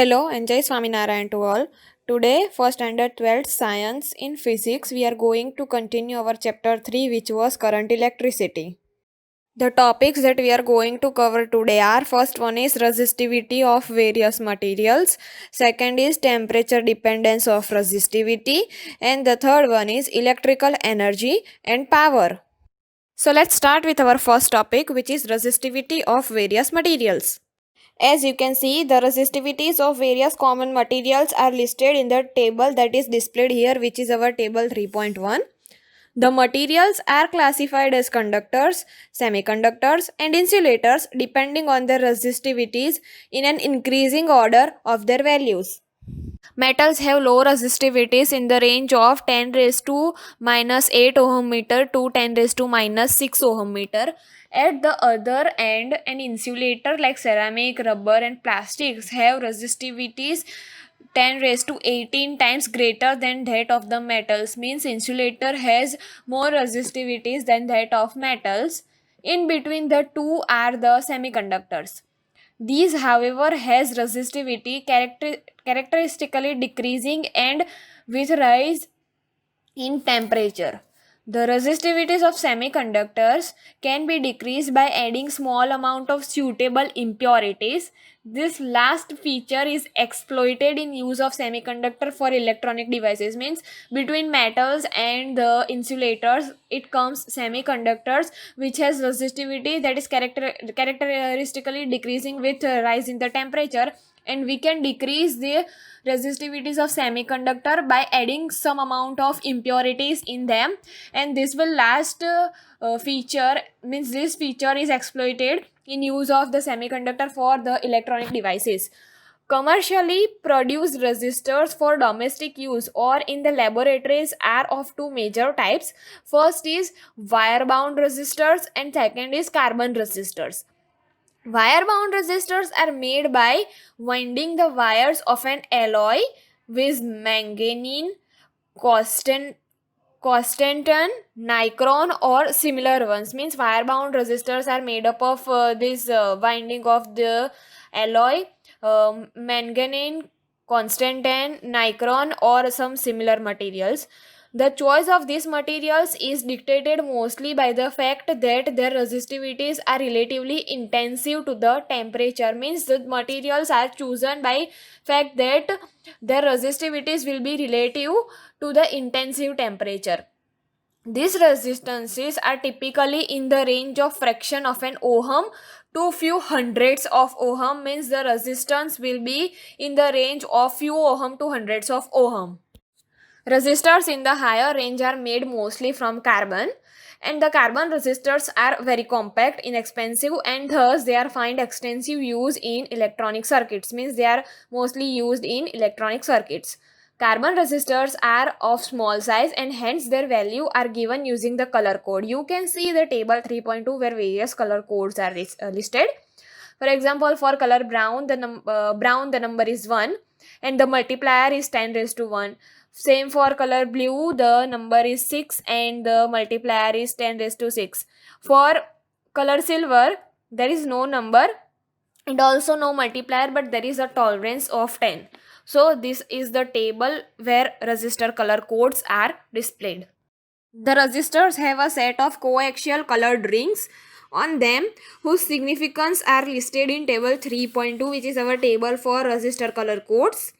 Hello and Jai Swaminarayan to all. Today, for standard 12th science in physics, we are going to continue our chapter 3, which was current electricity. The topics that we are going to cover today are: first one is resistivity of various materials, second is temperature dependence of resistivity, and the third one is electrical energy and power. So let's start with our first topic, which is resistivity of various materials. As you can see, the resistivities of various common materials are listed in the table that is displayed here, which is our table 3.1. The materials are classified as conductors, semiconductors, and insulators depending on their resistivities in an increasing order of their values. Metals have low resistivities in the range of 10 raised to minus 8 ohm meter to 10 raised to minus 6 ohm meter. At the other end, an insulator like ceramic, rubber, and plastics have resistivities 10 raised to 18 times greater than that of the metals. Means insulator has more resistivities than that of metals. In between the two are the semiconductors. These, however, has resistivity characteristically decreasing and with rise in temperature. The resistivities of semiconductors can be decreased by adding small amount of suitable impurities. This last feature is exploited in use of semiconductor for electronic devices. Means between metals and the insulators it comes semiconductors which has resistivity that is characteristically decreasing with rise in the temperature, and we can decrease the resistivities of semiconductor by adding some amount of impurities in them, and this will last feature means this feature is exploited in use of the semiconductor for the electronic devices. Commercially produced resistors for domestic use or in the laboratories are of two major types. First is wire bound resistors and second is carbon resistors. Wire bound resistors are made by winding the wires of an alloy with manganese, constantan, nichrome or similar ones. Means wire bound resistors are made up of this winding of the alloy, manganese, constantan, nichrome or some similar materials. The choice of these materials is dictated mostly by the fact that their resistivities are relatively intensive to the temperature. Means the materials are chosen by fact that their resistivities will be relative to the intensive temperature. These resistances are typically in the range of fraction of an ohm to few hundreds of ohm. Means the resistance will be in the range of few ohm to hundreds of ohm. Resistors in the higher range are made mostly from carbon, and the carbon resistors are very compact, inexpensive, and thus they are find extensive use in electronic circuits. Means they are mostly used in electronic circuits. Carbon resistors are of small size and hence their value are given using the color code. You can see the table 3.2 where various color codes are listed. For example, for color brown, the number is 1 and the multiplier is 10 raised to 1. Same for color blue, the number is 6 and the multiplier is 10 raised to 6. For color silver, there is no number and also no multiplier, but there is a tolerance of 10. So this is the table where resistor color codes are displayed. The resistors have a set of coaxial colored rings on them whose significance are listed in table 3.2, which is our table for resistor color codes.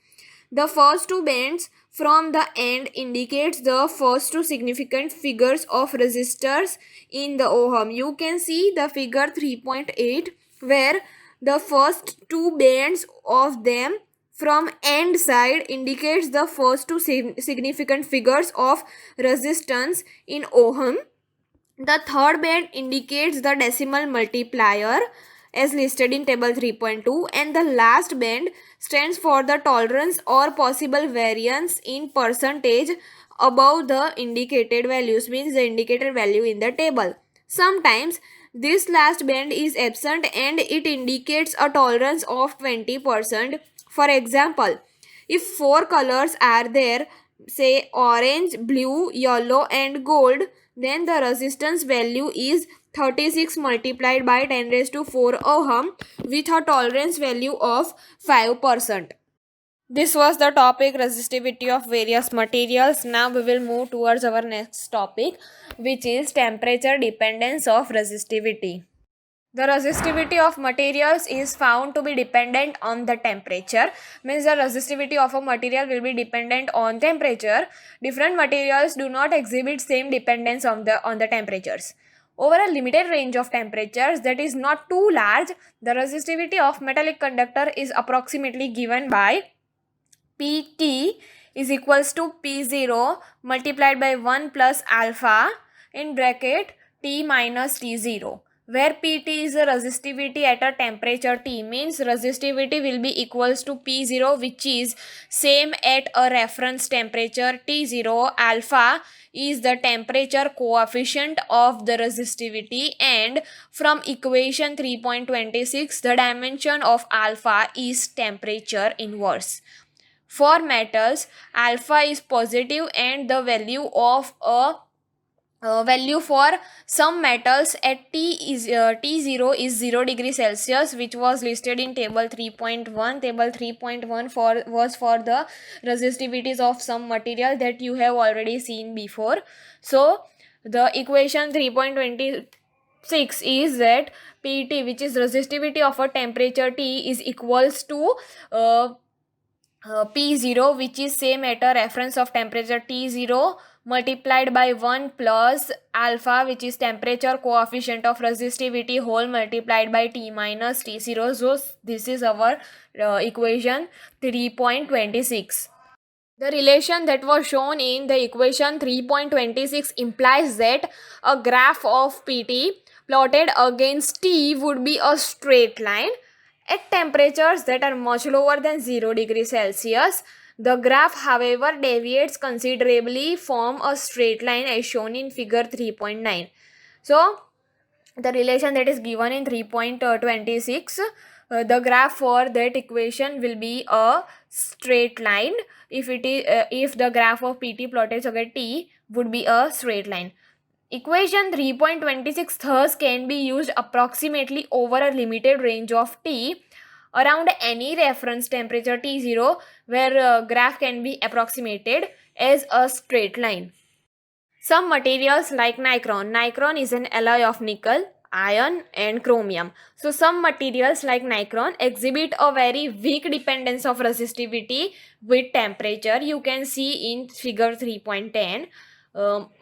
The first two bands from the end indicates the first two significant figures of resistors in the ohm. You can see the figure 3.8 where the first two bands of them from end side indicates the first two significant figures of resistance in ohm. The third band indicates the decimal multiplier as listed in table 3.2, and the last band stands for the tolerance or possible variance in percentage above the indicated values. Means the indicated value in the table. Sometimes this last band is absent and it indicates a tolerance of 20%. For example, if four colors are there, say orange, blue, yellow and gold, then the resistance value is 36 multiplied by 10 raised to 4 ohm with a tolerance value of 5%. This was the topic resistivity of various materials. Now we will move towards our next topic, which is temperature dependence of resistivity. The resistivity of materials is found to be dependent on the temperature. Means the resistivity of a material will be dependent on temperature. Different materials do not exhibit same dependence on the temperatures. Over a limited range of temperatures that is not too large, the resistivity of metallic conductor is approximately given by Pt is equals to P0 multiplied by 1 plus alpha in bracket T minus T0, where Pt is the resistivity at a temperature T, means resistivity will be equals to P0, which is same at a reference temperature T0. Alpha is the temperature coefficient of the resistivity, and from equation 3.26 the dimension of alpha is temperature inverse. For metals, alpha is positive and the value of a value for some metals at T0 is 0 degree Celsius, which was listed in table 3.1. Table 3.1 was for the resistivities of some material that you have already seen before. So the equation 3.26 is that Pt, which is resistivity of a temperature T, is equals to P0, which is same at a reference of temperature T0, multiplied by 1 plus alpha, which is temperature coefficient of resistivity, whole multiplied by T minus T0. So this is our equation 3.26. The relation that was shown in the equation 3.26 implies that a graph of Pt plotted against T would be a straight line. At temperatures that are much lower than 0 degrees Celsius, the graph, however, deviates considerably from a straight line as shown in figure 3.9. So, the relation that is given in 3.26, the graph for that equation will be a straight line. If the graph of Pt plotted against T would be a straight line. Equation 3.26 thus can be used approximately over a limited range of T around any reference temperature T0, where graph can be approximated as a straight line. Some materials like Nichrome is an alloy of nickel, iron and chromium. So some materials like Nichrome exhibit a very weak dependence of resistivity with temperature. You can see in figure 3.10.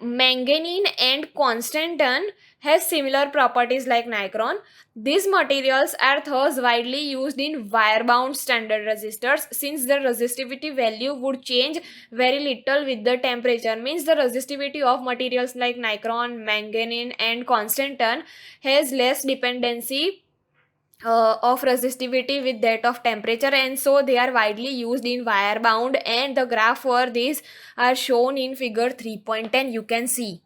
Manganese and constantan has similar properties like Nichrome. These materials are thus widely used in wire-bound standard resistors, since the resistivity value would change very little with the temperature. Means the resistivity of materials like Nichrome, manganese and constantan has less dependency of resistivity with that of temperature, and so they are widely used in wire bound, and the graph for these are shown in figure 3.10. You can see.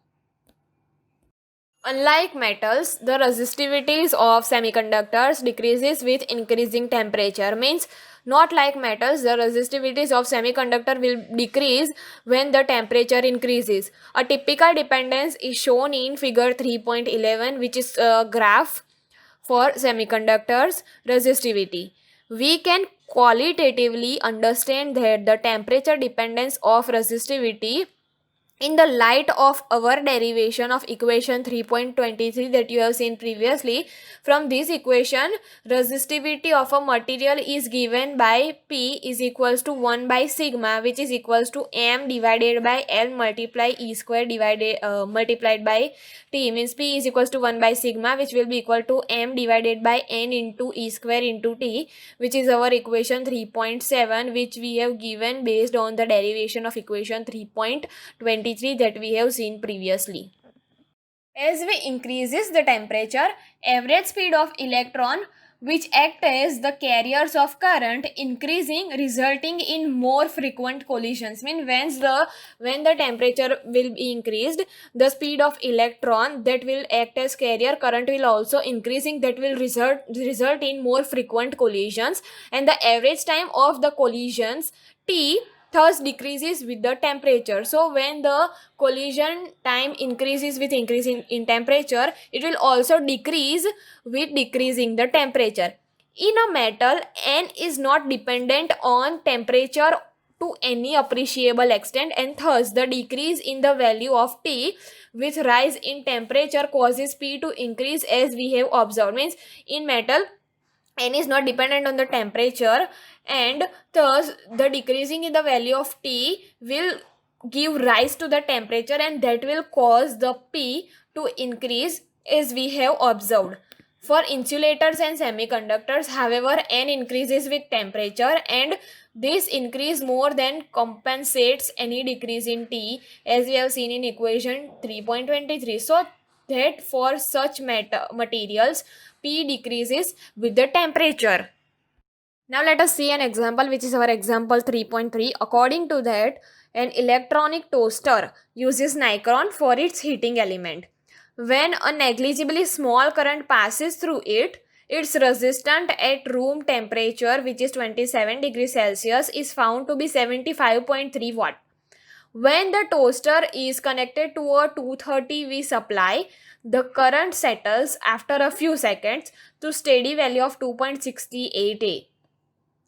Unlike metals, the resistivities of semiconductors decreases with increasing temperature. Means not like metals, the resistivities of semiconductor will decrease when the temperature increases. A typical dependence is shown in figure 3.11, which is a graph for semiconductors resistivity. We can qualitatively understand that the temperature dependence of resistivity in the light of our derivation of equation 3.23 that you have seen previously. From this equation, resistivity of a material is given by P is equals to 1 by sigma, which is equals to m divided by L multiply E square divided multiplied by T. Means P is equals to 1 by sigma, which will be equal to m divided by N into E square into T, which is our equation 3.7, which we have given based on the derivation of equation 3.23 that we have seen previously. As we increases the temperature, average speed of electron which act as the carriers of current increasing, resulting in more frequent collisions. Mean when the temperature will be increased, the speed of electron that will act as carrier current will also increasing, that will result in more frequent collisions, and the average time of the collisions T thus decreases with the temperature. So when the collision time increases with increasing in temperature, it will also decrease with decreasing the temperature. In a metal, N is not dependent on temperature to any appreciable extent, and thus the decrease in the value of T with rise in temperature causes P to increase as we have observed. Means in metal, N is not dependent on the temperature, and thus the decreasing in the value of T will give rise to the temperature, and that will cause the P to increase as we have observed. For insulators and semiconductors, however, N increases with temperature, and this increase more than compensates any decrease in T, as we have seen in equation 3.23. So that for such materials, P decreases with the temperature. Now let us see an example, which is our example 3.3. According to that, an electronic toaster uses Nichrome for its heating element. When a negligibly small current passes through it, its resistance at room temperature, which is 27 degrees Celsius, is found to be 75.3 watt. When the toaster is connected to a 230V supply, the current settles after a few seconds to steady value of 2.68 A.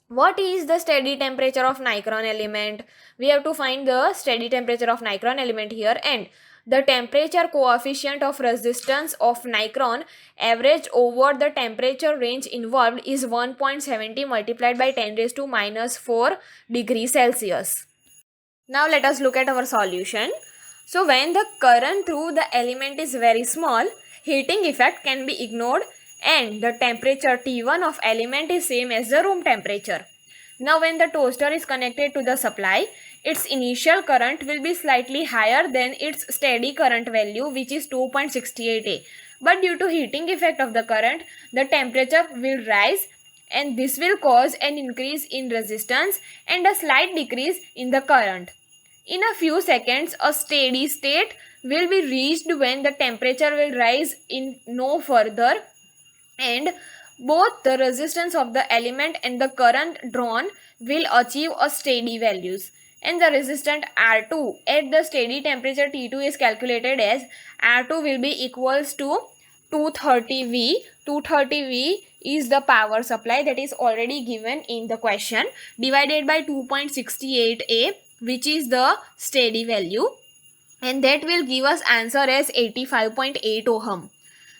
What is the steady temperature of Nichrome element? We have to find the steady temperature of Nichrome element here, and the temperature coefficient of resistance of Nichrome average over the temperature range involved is 1.70 multiplied by 10 raised to minus 4 degrees Celsius. Now let us look at our solution. So when the current through the element is very small, heating effect can be ignored, and the temperature T1 of element is same as the room temperature. Now when the toaster is connected to the supply, its initial current will be slightly higher than its steady current value, which is 2.68 A. But due to heating effect of the current, the temperature will rise, and this will cause an increase in resistance and a slight decrease in the current. In a few seconds, a steady state will be reached when the temperature will rise in no further, and both the resistance of the element and the current drawn will achieve a steady values. And the resistance R2 at the steady temperature T2 is calculated as R2 will be equals to 230V. 230V is the power supply that is already given in the question, divided by 2.68 A, which is the steady value, and that will give us answer as 85.8 ohm.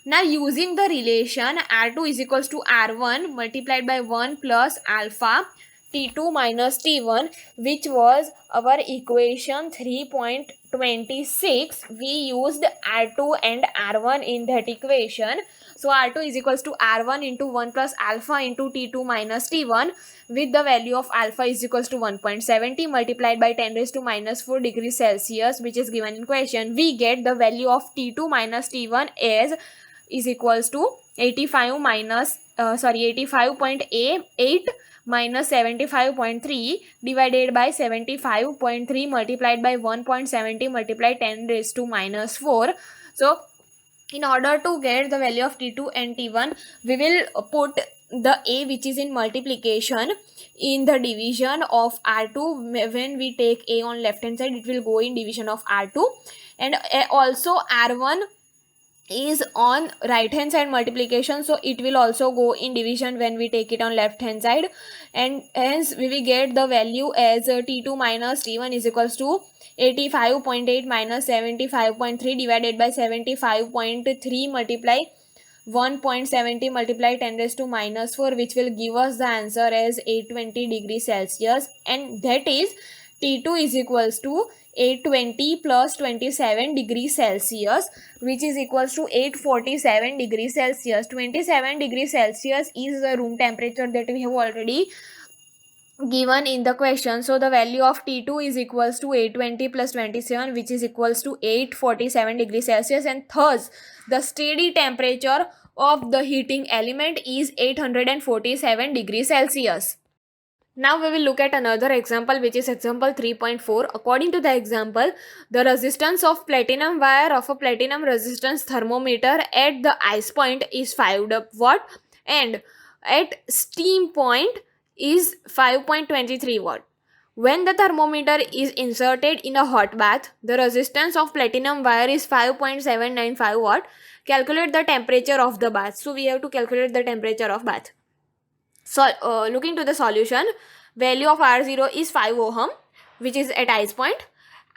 Now using the relation R2 is equals to R1 multiplied by 1 plus alpha T2 minus T1, which was our equation 3.26, we used R2 and R1 in that equation. So R2 is equals to R1 into 1 plus alpha into T2 minus T1, with the value of alpha is equals to 1.70 multiplied by 10 raised to minus 4 degrees Celsius, which is given in question. We get the value of T2 minus T1 as is equals to 85.8 minus 75.3 divided by 75.3 multiplied by 1.70 multiplied 10 raised to minus 4. So in order to get the value of T2 and T1, we will put the A, which is in multiplication, in the division of R2. When we take A on left hand side, it will go in division of R2, and also R1 is on right hand side multiplication, so it will also go in division when we take it on left hand side, and hence we will get the value as T2 minus T1 is equals to 85.8 minus 75.3 divided by 75.3 multiply 1.70 multiply 10 raised to minus 4, which will give us the answer as 820 degrees Celsius, and that is T2 is equals to 820 plus 27 degrees Celsius, which is equals to 847 degrees Celsius. 27 degrees Celsius is the room temperature that we have already given in the question. So the value of T2 is equals to 820 plus 27, which is equals to 847 degrees Celsius, and thus the steady temperature of the heating element is 847 degrees Celsius. Now we will look at another example, which is example 3.4. According to the example, the resistance of platinum wire of a platinum resistance thermometer at the ice point is 5 watt and at steam point is 5.23 watt. When the thermometer is inserted in a hot bath, the resistance of platinum wire is 5.795 watt. Calculate the temperature of the bath. So we have to calculate the temperature of bath. So looking to the solution, value of R0 is 5 ohm, which is at ice point.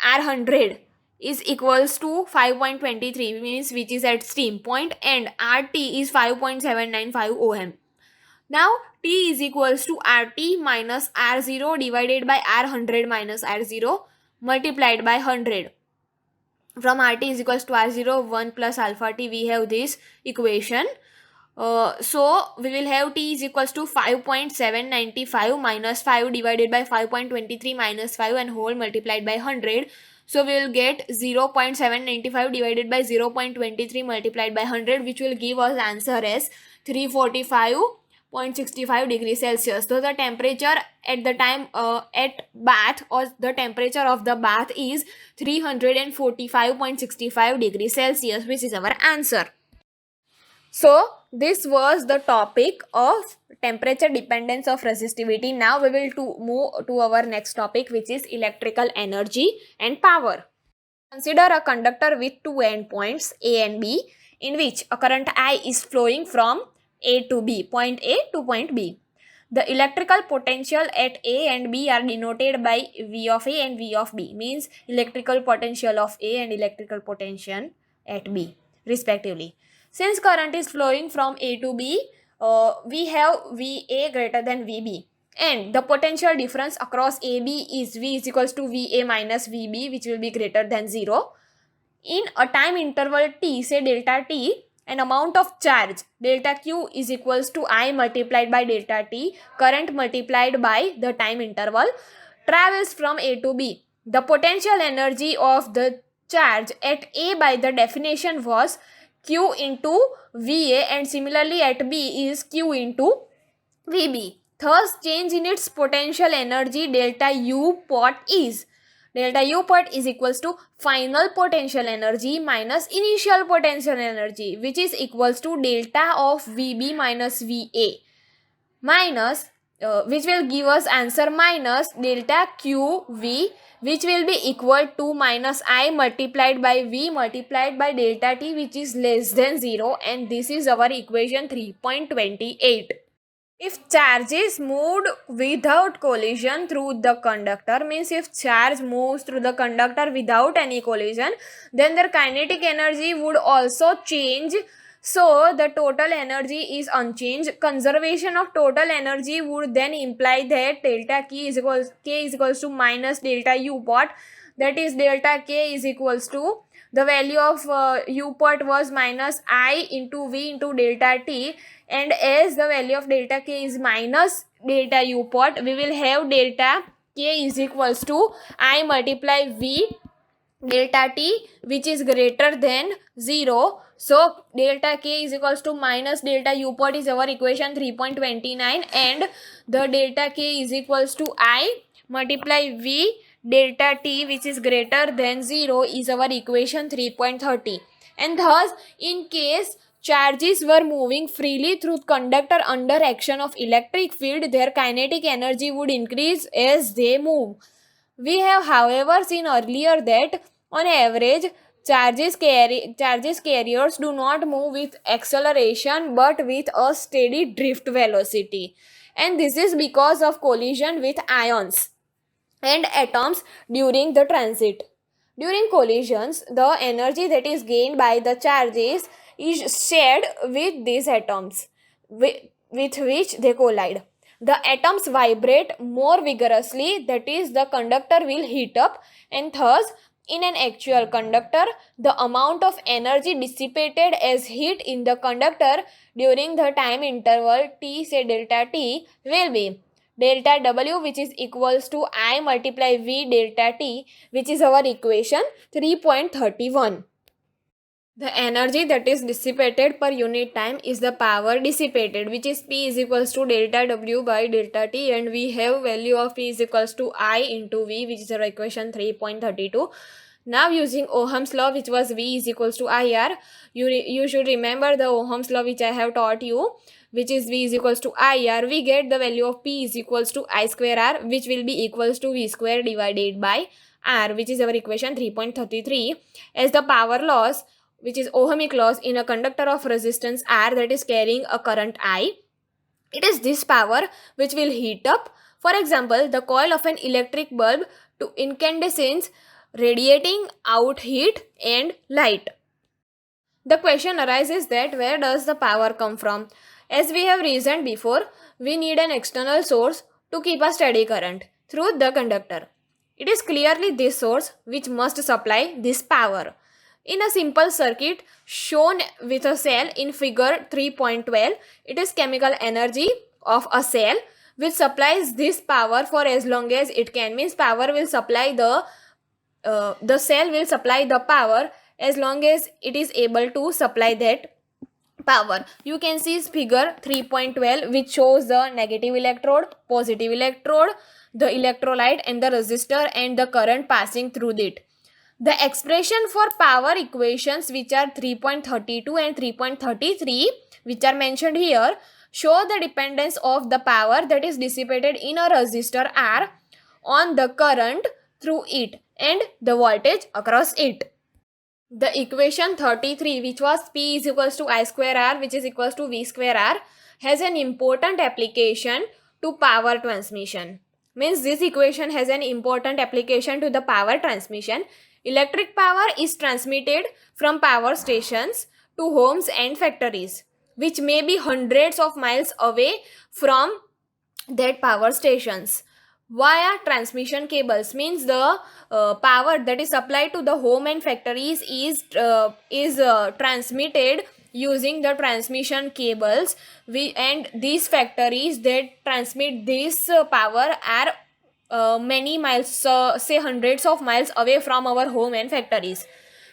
R100 is equals to 5.23, means which is at steam point, and RT is 5.795 ohm. Now T is equals to RT minus R0 divided by R100 minus R0 multiplied by 100. From RT is equals to R0, 1 plus alpha T, we have this equation. So we will have T is equals to 5.795 minus 5 divided by 5.23 minus 5 and whole multiplied by 100. So we will get 0.795 divided by 0.23 multiplied by 100, which will give us answer as 345.65 degrees Celsius. So the temperature at the time at bath, or the temperature of the bath, is 345.65 degrees Celsius, which is our answer. So this was the topic of temperature dependence of resistivity. Now we will move to our next topic, which is electrical energy and power. Consider a conductor with two endpoints A and B, in which a current I is flowing from A to B, point A to point B. The electrical potential at A and B are denoted by V of A and V of B, means electrical potential of A and electrical potential at B respectively. Since current is flowing from A to B, we have VA greater than VB, and the potential difference across AB is V is equals to VA minus VB, which will be greater than 0. In a time interval T, say delta T, an amount of charge delta Q is equals to I multiplied by delta T, current multiplied by the time interval, travels from A to B. The potential energy of the charge at A by the definition was Q into VA, and similarly at B is Q into VB. Thus, change in its potential energy delta U pot is equals to final potential energy minus initial potential energy, which is equals to delta of VB minus VA, minus which will give us answer minus delta QV, which will be equal to minus I multiplied by V multiplied by delta T, which is less than 0, and this is our equation 3.28. If charge is moved without collision through the conductor, means if charge moves through the conductor without any collision, then their kinetic energy would also change. So the total energy is unchanged. Conservation of total energy would then imply that delta K is equals to minus delta U pot. That is, delta K is equals to the value of U pot was minus I into V into delta T, and as the value of delta K is minus delta U pot, we will have delta K is equals to I multiply V delta T, which is greater than 0. So delta K is equals to minus delta U pot is our equation 3.29, and the delta K is equals to I multiply V delta T, which is greater than 0, is our equation 3.30. And thus, in case charges were moving freely through conductor under action of electric field, their kinetic energy would increase as they move. We have, however, seen earlier that on average, charges carriers do not move with acceleration but with a steady drift velocity, and this is because of collision with ions and atoms during the transit. During collisions, the energy that is gained by the charges is shared with these atoms with which they collide. The atoms vibrate more vigorously, that is, the conductor will heat up, and thus, in an actual conductor, the amount of energy dissipated as heat in the conductor during the time interval T, say delta T, will be delta W, which is equals to I multiply V delta T, which is our equation 3.31. The energy that is dissipated per unit time is the power dissipated, which is P is equals to delta W by delta T, and we have value of P is equals to I into V, which is our equation 3.32. Now using Ohm's law, which was V is equals to IR, you should remember the Ohm's law which I have taught you, which is V is equals to IR. We get the value of P is equals to I square R, which will be equals to V square divided by R, which is our equation 3.33. As the power loss, which is ohmic loss in a conductor of resistance R that is carrying a current I, It is this power which will heat up, for example, the coil of an electric bulb to incandescence, radiating out heat and light. The question arises that where does the power come from? As we have reasoned before, we need an external source to keep a steady current through the conductor. It is clearly this source which must supply this power. In a simple circuit shown with a cell in figure 3.12, it is chemical energy of a cell which supplies this power for as long as it can. Means power will supply the cell will supply the power as long as it is able to supply that power. You can see figure 3.12 which shows the negative electrode, positive electrode, the electrolyte and the resistor and the current passing through it. The expression for power equations which are 3.32 and 3.33 which are mentioned here show the dependence of the power that is dissipated in a resistor R on the current through it and the voltage across it. The equation 33 which was P is equals to I square R which is equals to V square R has an important application to power transmission. Means this equation has an important application to the power transmission. Electric power is transmitted from power stations to homes and factories which may be hundreds of miles away from that power stations via transmission cables. Means the power that is supplied to the home and factories is transmitted using the transmission cables. And these factories that transmit this power are many miles, say hundreds of miles away from our home and factories.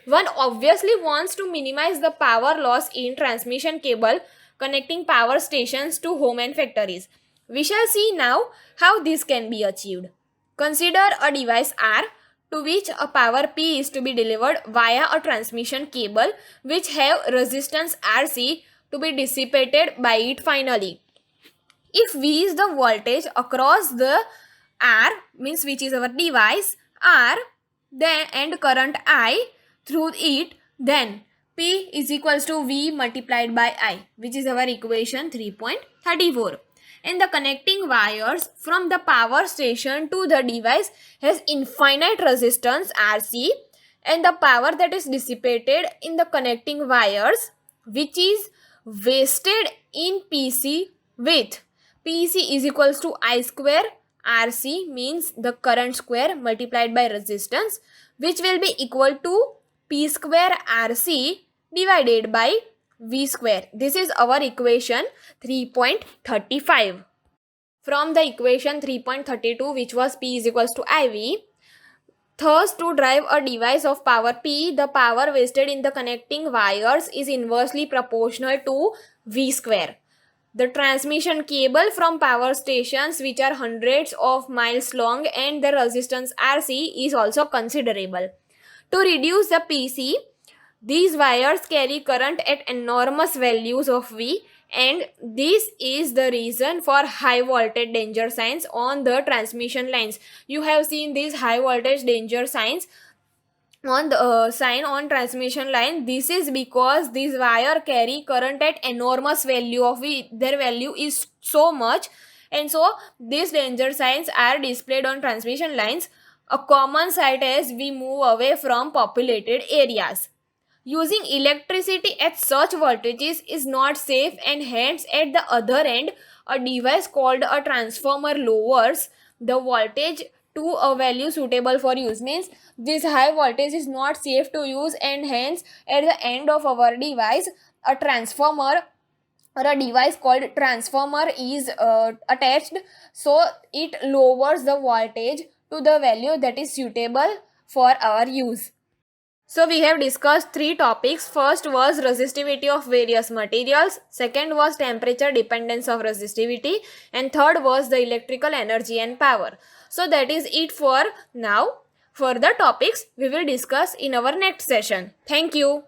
One obviously wants to minimize the power loss in transmission cable connecting power stations to home and factories. We shall see now how this can be achieved. Consider a device R to which a power P is to be delivered via a transmission cable which have resistance RC to be dissipated by it finally. If V is the voltage across the R, means which is our device R, then and current I through it, then P is equals to V multiplied by I, which is our equation 3.34. And the connecting wires from the power station to the device has infinite resistance RC, and the power that is dissipated in the connecting wires which is wasted in PC with PC is equals to I square RC, means the current square multiplied by resistance, which will be equal to P square RC divided by V square. This is our equation 3.35. From the equation 3.32 which was P is equals to IV, thus to drive a device of power P, the power wasted in the connecting wires is inversely proportional to V square. The transmission cable from power stations which are hundreds of miles long and the resistance RC is also considerable. To reduce the PC, these wires carry current at enormous values of V, and this is the reason for high voltage danger signs on the transmission lines. You have seen these high voltage danger signs on the sign on transmission line. This is because these wire carry current at enormous value of V. Their value is so much, and so these danger signs are displayed on transmission lines, a common sight as we move away from populated areas. Using electricity at such voltages is not safe, and hence at the other end a device called a transformer lowers the voltage to a value suitable for use. Means this high voltage is not safe to use, and hence at the end of our device a transformer or a device called transformer is attached, so it lowers the voltage to the value that is suitable for our use. So we have discussed three topics. First was resistivity of various materials, second was temperature dependence of resistivity, and third was the electrical energy and power. So that is it for now. Further topics we will discuss in our next session. Thank you.